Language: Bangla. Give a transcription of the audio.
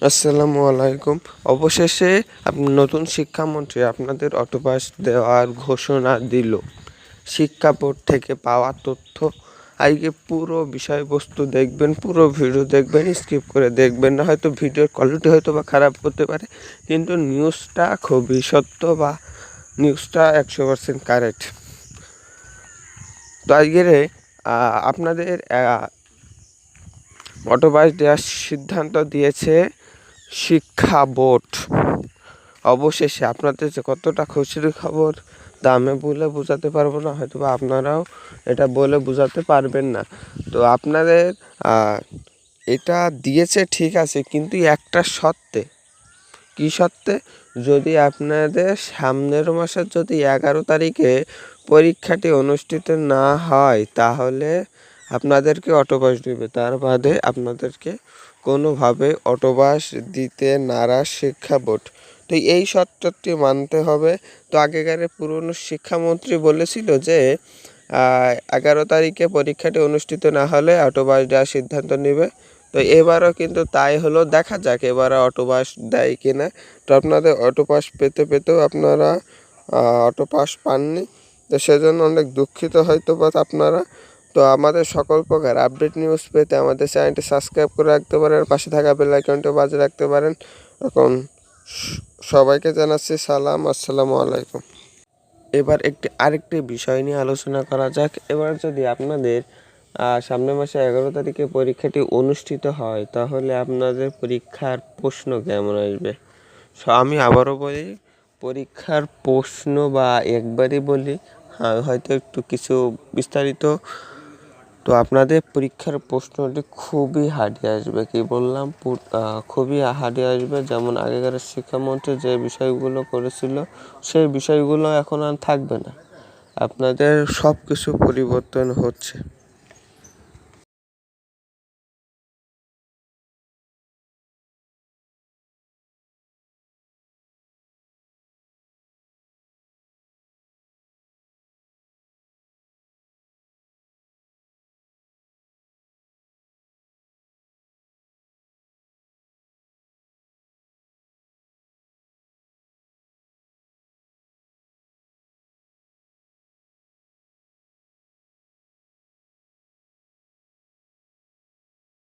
আসসালামু আলাইকুম। অবশেষে নতুন শিক্ষামন্ত্রী আপনাদের অটোপাস দেওয়ার ঘোষণা দিল। শিক্ষা বোর্ড থেকে পাওয়া তথ্য, আজকে পুরো বিষয়বস্তু দেখবেন, পুরো ভিডিও দেখবেন, স্কিপ করে দেখবেন না। হয়তো ভিডিওর কোয়ালিটি হয়তো বা খারাপ হতে পারে, কিন্তু নিউজটা খুবই সত্য বা নিউজটা 100% কারেক্ট। তো আজকের আপনাদের অটোপাস দেওয়ার সিদ্ধান্ত দিয়েছে শিক্ষা বোর্ড। অবশেষে আপনাদের যে কতটা খুশির খবর তা আমি বলে বোঝাতে পারবো না, হয়তো বা আপনারাও এটা বলে বোঝাতে পারবেন না। তো আপনাদের এটা দিয়েছে ঠিক আছে, কিন্তু একটা শর্তে। কী শর্তে? যদি আপনাদের সামনের মাসের যদি 11 তারিখে পরীক্ষাটি অনুষ্ঠিত না হয়, তাহলে আপনাদেরকে অটোপাস দেবে। তার বাদে আপনাদেরকে কোনোভাবে অটোপাস দিতে নারাজ শিক্ষা বোর্ড। তো এই শর্তটি মানতে হবে। তো আগেকারের পুরনো শিক্ষামন্ত্রী বলেছিল যে 11 তারিখে পরীক্ষাটি অনুষ্ঠিত না হলে অটোপাস দেওয়ার সিদ্ধান্ত নেবে। তো এবারও কিন্তু তাই হলো, দেখা যাক এবারে অটোপাস দেয় কিনা। তো আপনাদের অটোপাস পেতেও আপনারা অটোপাস পাননি, তো সেজন্য অনেক দুঃখিত হয়তো বা আপনারা। তো আমাদের সকল প্রকার আপডেট নিউজ পেতে আমাদের চ্যানেলটি সাবস্ক্রাইব করে রাখতে পারেন, পাশে থাকা বেল আইকনটি বাজিয়ে রাখতে পারেন। এখন সবাইকে জানাচ্ছি সালাম, আসসালামু আলাইকুম। এবার আরেকটি বিষয় নিয়ে আলোচনা করা যাক। এবার যদি আপনাদের সামনের মাসে 11 তারিখে পরীক্ষাটি অনুষ্ঠিত হয়, তাহলে আপনাদের পরীক্ষার প্রশ্ন কেমন আসবে? আমি আবারও বলি, পরীক্ষার প্রশ্ন বা একবারই বলি, হয়তো একটু কিছু বিস্তারিত। তো আপনাদের পরীক্ষার প্রশ্নটি খুবই হার্ডে আসবে। কি বললাম? খুবই হার্ডে আসবে। যেমন আগেকার শিক্ষামন্ত্রী যে বিষয়গুলো করেছিল, সেই বিষয়গুলো এখন আর থাকবে না। আপনাদের সব কিছু পরিবর্তন হচ্ছে।